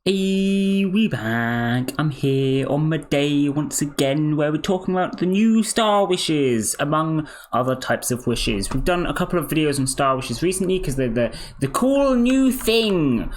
Hey, we back. I'm here on Mudae once again, where we're talking about the new star wishes, among other types of wishes. We've done a couple of videos on star wishes recently because they're the cool new thing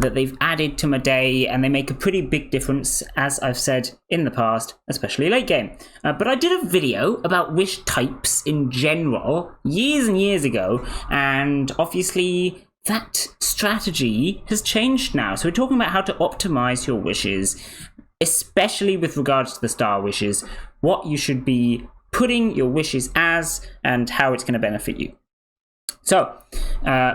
that they've added to Mudae, and they make a pretty big difference, as I've said in the past, especially late game. But I did a video about wish types in general years and years ago, and obviously that strategy has changed now. So we're talking about how to optimize your wishes, especially with regards to the star wishes, what you should be putting your wishes as, and how it's going to benefit you. So,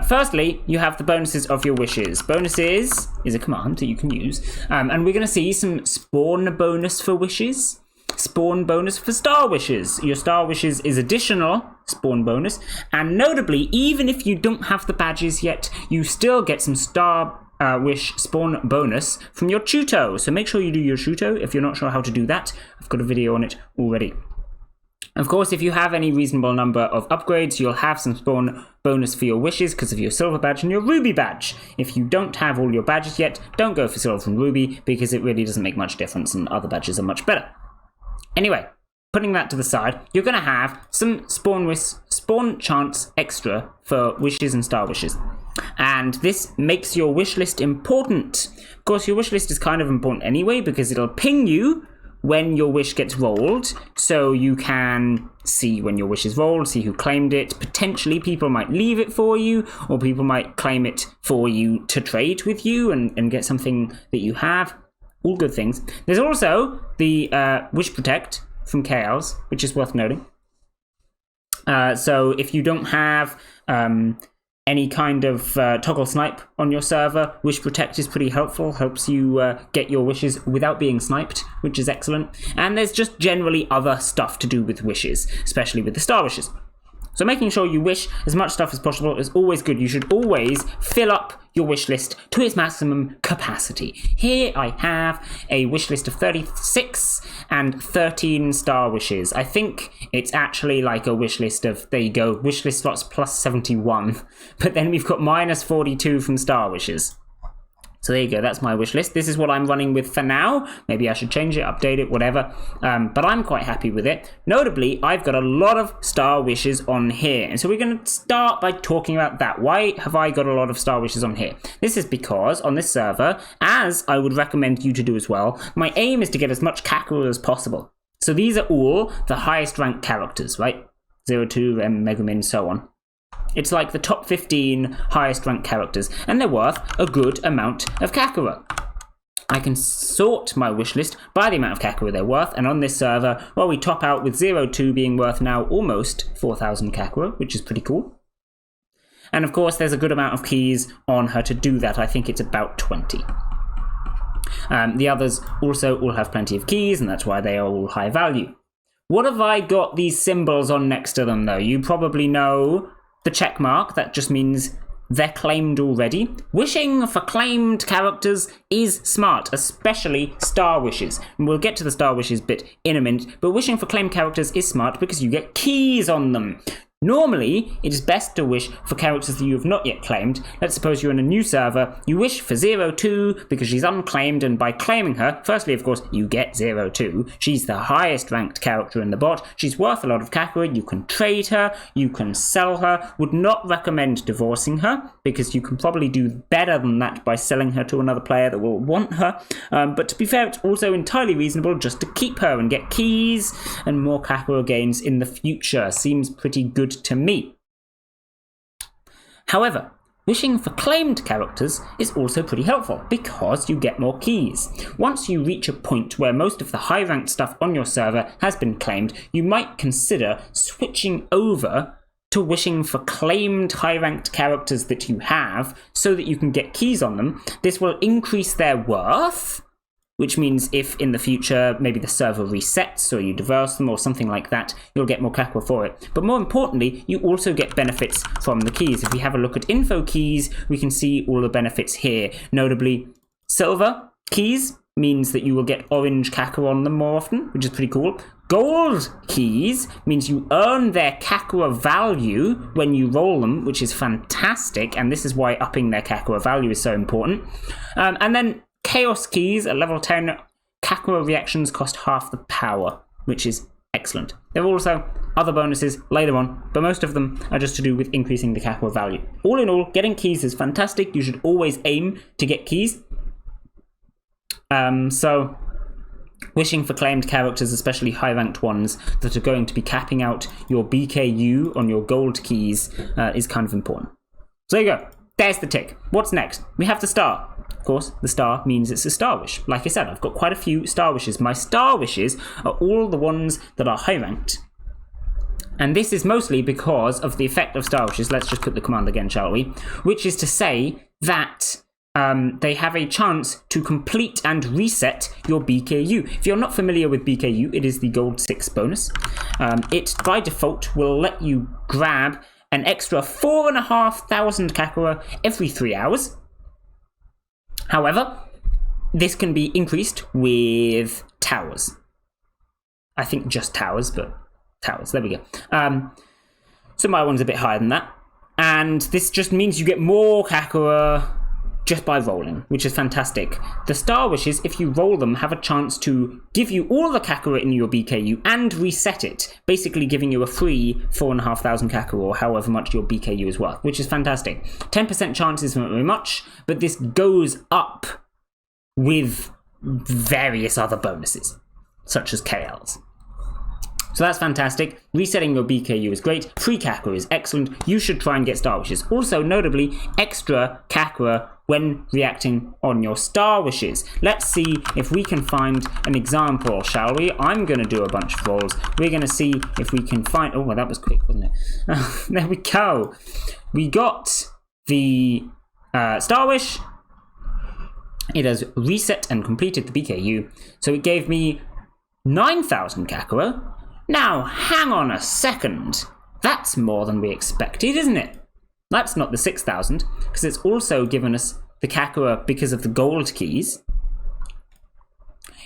firstly, you have the bonuses of your wishes. Bonuses is a command that you can use, and we're going to see some spawn bonus for wishes, spawn bonus for star wishes. Your star wishes is additional spawn bonus, and notably, even if you don't have the badges yet, you still get some star wish spawn bonus from your tuto. So make sure you do your tuto if you're not sure how to do that. I've got a video on it already. Of course, if you have any reasonable number of upgrades, you'll have some spawn bonus for your wishes because of your silver badge and your ruby badge. If you don't have all your badges yet, don't go for silver and ruby because it really doesn't make much difference and other badges are much better. Anyway, putting that to the side, you're going to have some spawn chance extra for wishes and star wishes. And this makes your wish list important. Of course, your wish list is kind of important anyway because it'll ping you when your wish gets rolled, so you can see when your wish is rolled, see who claimed it. Potentially people might leave it for you, or people might claim it for you to trade with you and get something that you have. All good things. There's also the wish protect from KLs, which is worth noting. So if you don't have any kind of toggle snipe on your server, wish protect is pretty helpful, helps you get your wishes without being sniped, which is excellent. And there's just generally other stuff to do with wishes, especially with the star wishes. So making sure you wish as much stuff as possible is always good. You should always fill up your wish list to its maximum capacity. Here I have a wish list of 36 and 13 star wishes. I think it's actually like a wish list of, there you go, wish list slots plus 71. But then we've got minus 42 from star wishes. So there you go, that's my wish list. This is what I'm running with for now. Maybe I should change it, update it, whatever. But I'm quite happy with it. Notably, I've got a lot of star wishes on here. And so we're going to start by talking about that. Why have I got a lot of star wishes on here? This is because on this server, as I would recommend you to do as well, my aim is to get as much Kakarot as possible. So these are all the highest ranked characters, right? 02, Megumin, so on. It's like the top 15 highest ranked characters, and they're worth a good amount of Kakarot. I can sort my wish list by the amount of Kakarot they're worth, and on this server, well, we top out with 02 being worth now almost 4,000 Kakarot, which is pretty cool. And of course, there's a good amount of keys on her to do that. I think it's about 20. The others also all have plenty of keys, and that's why they are all high value. What have I got these symbols on next to them, though? You probably know the check mark. That just means they're claimed already. Wishing for claimed characters is smart, especially star wishes. And we'll get to the star wishes bit in a minute, but wishing for claimed characters is smart because you get keys on them. Normally, it is best to wish for characters that you have not yet claimed. Let's suppose you're in a new server, you wish for 02 because she's unclaimed, and by claiming her, firstly, of course, you get 02. She's the highest ranked character in the bot. She's worth a lot of Kakarot. You can trade her, you can sell her. Would not recommend divorcing her because you can probably do better than that by selling her to another player that will want her. But to be fair, it's also entirely reasonable just to keep her and get keys and more Kakarot gains in the future. Seems pretty good to me. However, wishing for claimed characters is also pretty helpful because you get more keys. Once you reach a point where most of the high-ranked stuff on your server has been claimed, you might consider switching over to wishing for claimed high-ranked characters that you have so that you can get keys on them. This will increase their worth, which means if in the future maybe the server resets or you divorce them or something like that, you'll get more Kakarot for it. But more importantly, you also get benefits from the keys. If we have a look at info keys, we can see all the benefits here. Notably, silver keys means that you will get orange Kakarot on them more often, which is pretty cool. Gold keys means you earn their Kakarot value when you roll them, which is fantastic, and this is why upping their Kakarot value is so important. And then Chaos keys at level 10, Kakura reactions cost half the power, which is excellent. There are also other bonuses later on, but most of them are just to do with increasing the Kakura value. All in all, getting keys is fantastic. You should always aim to get keys. So wishing for claimed characters, especially high-ranked ones that are going to be capping out your BKU on your gold keys, is kind of important. So there you go. There's the tick. What's next? We have the star. Of course, the star means it's a star wish. Like I said, I've got quite a few star wishes. My star wishes are all the ones that are high-ranked. And this is mostly because of the effect of star wishes. Let's just put the command again, shall we? Which is to say that they have a chance to complete and reset your BKU. If you're not familiar with BKU, it is the gold 6 bonus. It, by default, will let you grab an extra 4,500 Kakura every 3 hours. However, this can be increased with towers. I think just towers, but towers. There we go. So my one's a bit higher than that. And this just means you get more Kakura just by rolling, which is fantastic. The star wishes, if you roll them, have a chance to give you all the Kakura in your BKU and reset it, basically giving you a free 4,500 Kakura, or however much your BKU is worth, which is fantastic. 10% chance isn't very much, but this goes up with various other bonuses, such as KLs. So that's fantastic. Resetting your BKU is great. Free Kakura is excellent. You should try and get star wishes. Also, notably, extra Kakura when reacting on your star wishes. Let's see if we can find an example, shall we? I'm going to do a bunch of rolls. We're going to see if we can find... Oh, well, that was quick, wasn't it? There we go. We got the star wish. It has reset and completed the BKU. So it gave me 9,000 Kakura. Now, hang on a second. That's more than we expected, isn't it? That's not the 6,000, because it's also given us the Kakura because of the gold keys.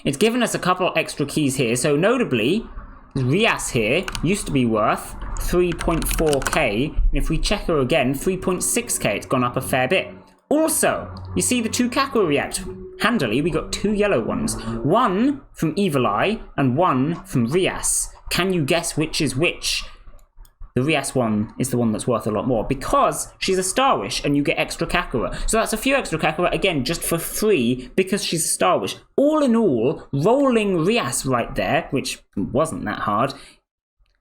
It's given us a couple extra keys here. So notably, Rias here used to be worth 3.4k. And if we check her again, 3.6k. It's gone up a fair bit. Also, you see the two Kakura react handily. We got 2 yellow ones. One from Evil Eye and one from Rias. Can you guess which is which? The Rias one is the one that's worth a lot more because she's a Star Wish and you get extra Kakura. So that's a few extra Kakura, again, just for free because she's a Star Wish. All in all, rolling Rias right there, which wasn't that hard,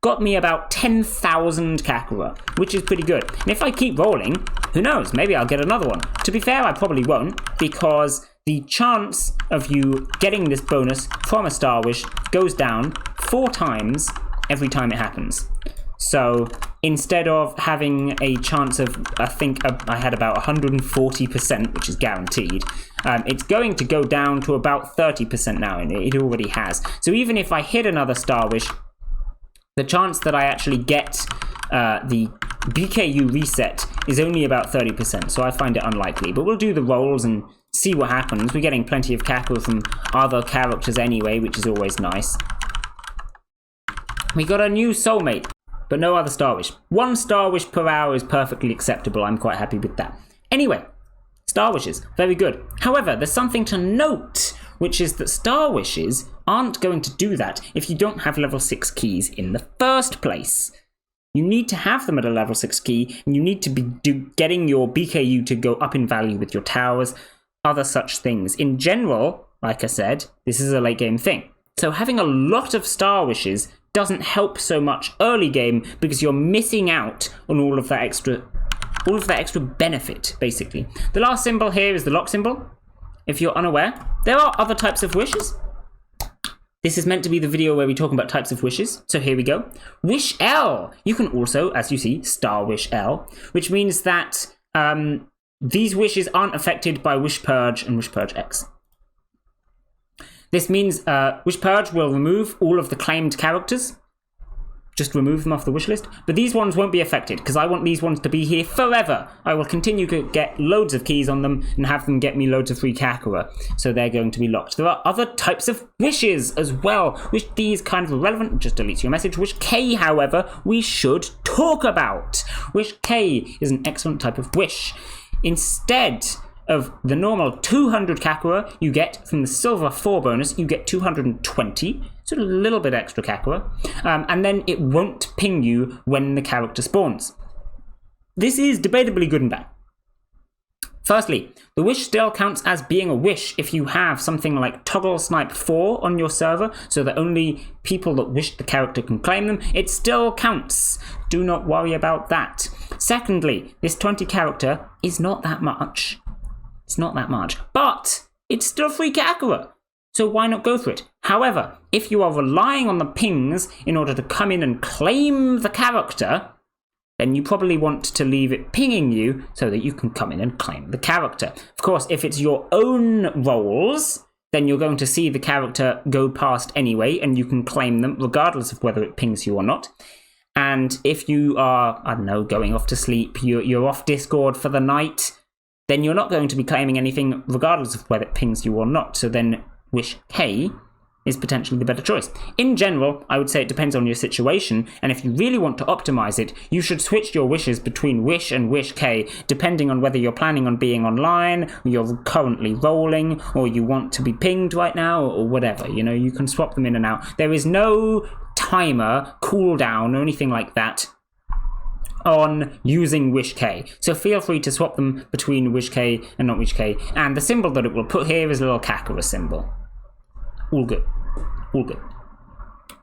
got me about 10,000 Kakura, which is pretty good. And if I keep rolling, who knows, maybe I'll get another one. To be fair, I probably won't because the chance of you getting this bonus from a Star Wish goes down 4 times every time it happens. So instead of having a chance of, I think I had about 140%, which is guaranteed, it's going to go down to about 30% now, and it already has. So even if I hit another Star Wish, the chance that I actually get the BKU reset is only about 30%, so I find it unlikely. But we'll do the rolls and see what happens. We're getting plenty of Kakura from other characters anyway, which is always nice. We got a new soulmate, but no other Star Wish. 1 Star Wish per hour is perfectly acceptable. I'm quite happy with that. Anyway, Star Wishes, very good. However, there's something to note, which is that Star Wishes aren't going to do that if you don't have level 6 keys in the first place. You need to have them at a level 6 key, and you need to be getting your BKU to go up in value with your towers, other such things. In general, like I said, this is a late game thing. So having a lot of Star Wishes doesn't help so much early game because you're missing out on all of that extra benefit, basically. The last symbol here is the lock symbol. If you're unaware, there are other types of wishes. This is meant to be the video where we talk about types of wishes. So here we go. Wish L. You can also, as you see, Star Wish L, which means that these wishes aren't affected by Wish Purge and Wish Purge X. This means Wish Purge will remove all of the claimed characters. Just remove them off the wish list. But these ones won't be affected because I want these ones to be here forever. I will continue to get loads of keys on them and have them get me loads of free Kakura. So they're going to be locked. There are other types of wishes as well. Wish D is kind of irrelevant. Just deletes your message. Wish K, however, we should talk about. Wish K is an excellent type of wish. Instead of the normal 200 Kakura you get from the silver 4 bonus, you get 220, so a little bit extra Kakura, and then it won't ping you when the character spawns. This is debatably good and bad. Firstly, the wish still counts as being a wish if you have something like Toggle Snipe 4 on your server, so that only people that wish the character can claim them. It still counts. Do not worry about that. Secondly, this 20 character is not that much. It's not that much, but it's still free Kakura, so why not go for it? However, if you are relying on the pings in order to come in and claim the character, then you probably want to leave it pinging you so that you can come in and claim the character. Of course, if it's your own roles, then you're going to see the character go past anyway, and you can claim them regardless of whether it pings you or not. And if you are, I don't know, going off to sleep, you're off Discord for the night, then you're not going to be claiming anything regardless of whether it pings you or not. So then Wish K is potentially the better choice. In general, I would say it depends on your situation, and if you really want to optimize it, you should switch your wishes between Wish and Wish K, depending on whether you're planning on being online, or you're currently rolling, or you want to be pinged right now, or whatever. You know, you can swap them in and out. There is no timer, cooldown, or anything like that on using Wish K. So feel free to swap them between Wish K and not Wish K, and the symbol that it will put here is a little Kakura symbol. All good. All good.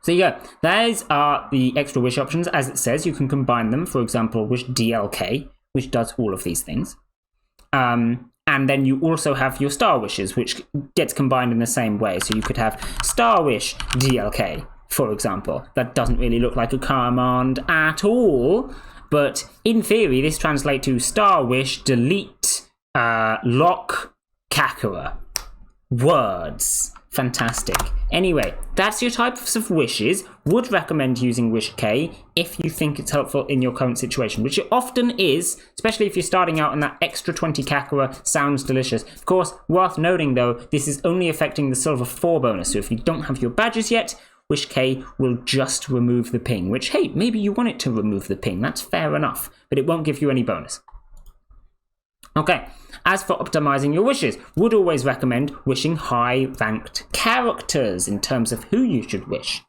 So you go. Those are the extra wish options. As it says, you can combine them. For example, Wish DLK, which does all of these things. And then you also have your Star Wishes, which gets combined in the same way. So you could have Star Wish DLK, for example. That doesn't really look like a command at all. But in theory, this translates to Star Wish delete lock Kakura. Words. Fantastic. Anyway, that's your types of wishes. Would recommend using Wish K if you think it's helpful in your current situation, which it often is, especially if you're starting out and that extra 20 Kakura sounds delicious. Of course, worth noting though, this is only affecting the silver 4 bonus, so if you don't have your badges yet, Wish K will just remove the ping, which, hey, maybe you want it to remove the ping, that's fair enough, but it won't give you any bonus. Okay, as for optimizing your wishes, would always recommend wishing high-ranked characters in terms of who you should wish.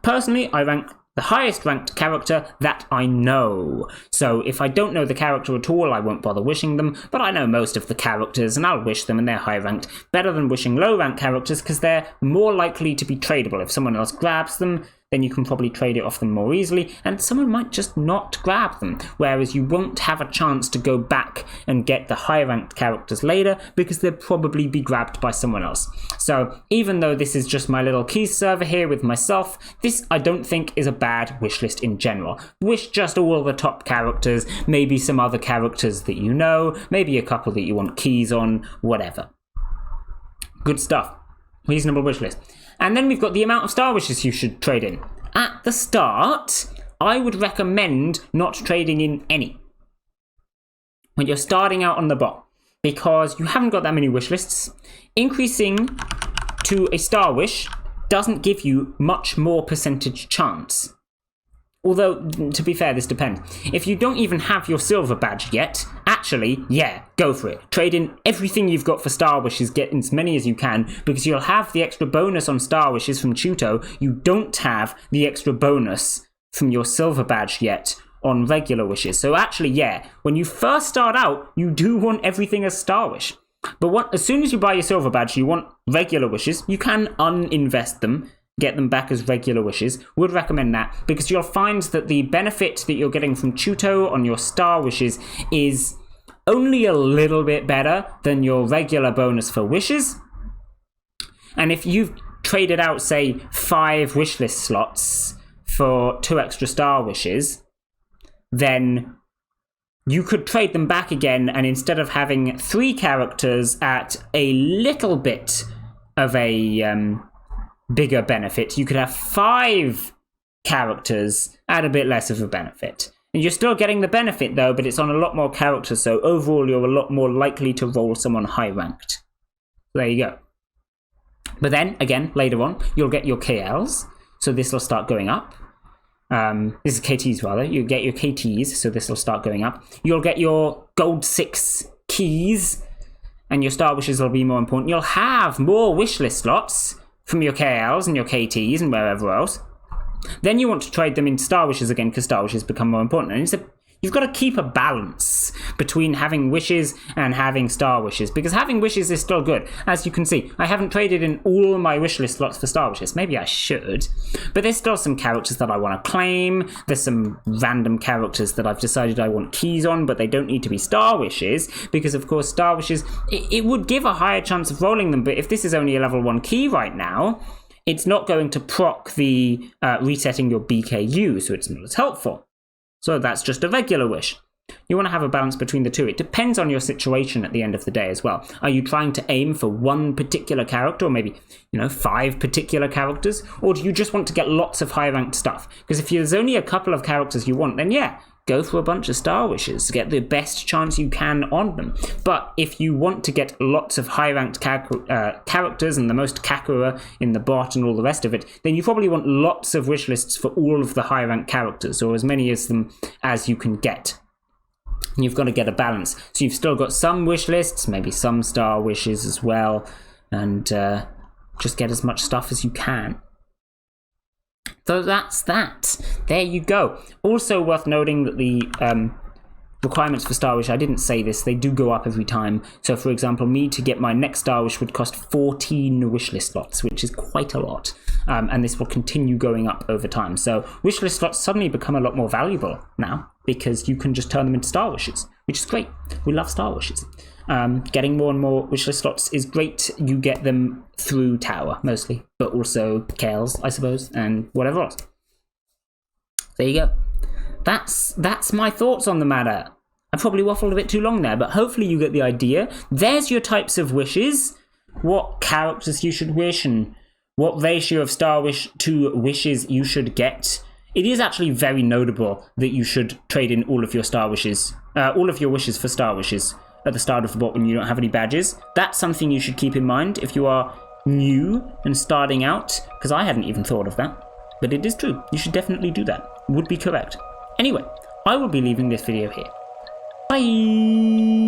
Personally, I rank the highest-ranked character that I know. So if I don't know the character at all, I won't bother wishing them, but I know most of the characters, and I'll wish them, and they're high-ranked. Better than wishing low-ranked characters, because they're more likely to be tradable. If someone else grabs them, then you can probably trade it off them more easily, and someone might just not grab them, whereas you won't have a chance to go back and get the high-ranked characters later, because they'll probably be grabbed by someone else. So even though this is just my little keys server here with myself, this I don't think is a bad wish list in general. Wish just all the top characters, maybe some other characters that you know, maybe a couple that you want keys on, whatever. Good stuff. Reasonable wish list. And then we've got the amount of Star Wishes you should trade in. At the start, I would recommend not trading in any when you're starting out on the bot, because you haven't got that many wish lists. Increasing to a Star Wish doesn't give you much more percentage chance. Although, to be fair, this depends. If you don't even have your silver badge yet, actually, yeah, go for it. Trade in everything you've got for Star Wishes, get as many as you can, because you'll have the extra bonus on Star Wishes from Chuto. You don't have the extra bonus from your silver badge yet on regular wishes. So actually, yeah, when you first start out, you do want everything as Star Wish. But as soon as you buy your silver badge, you want regular wishes. You can uninvest them, get them back as regular wishes. Would recommend that, because you'll find that the benefit that you're getting from Chuto on your Star Wishes is only a little bit better than your regular bonus for wishes. And if you've traded out, say, 5 wishlist slots for 2 extra Star Wishes, then you could trade them back again, and instead of having 3 characters at a little bit of a bigger benefit, you could have 5 characters at a bit less of a benefit. And you're still getting the benefit though, but it's on a lot more characters, so overall you're a lot more likely to roll someone high ranked. There you go. But then, again, later on, you'll get your KLs, so this will start going up. This is KTs rather. You get your KTs, so this will start going up. You'll get your gold 6 keys, and your star wishes will be more important. You'll have more wish list slots from your KLs and your KTs and wherever else. Then you want to trade them into star wishes again because star wishes become more important. And you've got to keep a balance between having wishes and having star wishes, because having wishes is still good. As you can see, I haven't traded in all my wish list slots for star wishes. Maybe I should, but there's still some characters that I want to claim. There's some random characters that I've decided I want keys on, but they don't need to be star wishes, because of course star wishes, it would give a higher chance of rolling them, but if this is only a level 1 key right now, it's not going to proc the resetting your BKU, so it's not as helpful. So that's just a regular wish. You want to have a balance between the two. It depends on your situation at the end of the day as well. Are you trying to aim for one particular character, or maybe, 5 particular characters? Or do you just want to get lots of high-ranked stuff? Because if there's only a couple of characters you want, then yeah, go for a bunch of star wishes to get the best chance you can on them. But if you want to get lots of high-ranked characters and the most Kakura in the bot and all the rest of it, then you probably want lots of wish lists for all of the high-ranked characters, or as many of them as you can get. And you've got to get a balance. So you've still got some wish lists, maybe some star wishes as well, and just get as much stuff as you can. So that's that. There you go. Also worth noting that the requirements for Star Wish, I didn't say this, they do go up every time. So for example, me to get my next Star Wish would cost 14 wishlist slots, which is quite a lot. And this will continue going up over time. So wishlist slots suddenly become a lot more valuable now, because you can just turn them into Star Wishes, which is great. We love Star Wishes. Getting more and more wishlist slots is great. You get them through Tower, mostly, but also KLs, I suppose, and whatever else. There you go. That's my thoughts on the matter. I probably waffled a bit too long there, but hopefully you get the idea. There's your types of wishes, what characters you should wish, and what ratio of Star Wish to wishes you should get. It is actually very notable that you should trade in all of your Star Wishes, all of your wishes for Star Wishes at the start of the bot when you don't have any badges. That's something you should keep in mind if you are new and starting out, because I hadn't even thought of that. But it is true. You should definitely do that. Would be correct. Anyway, I will be leaving this video here. Bye!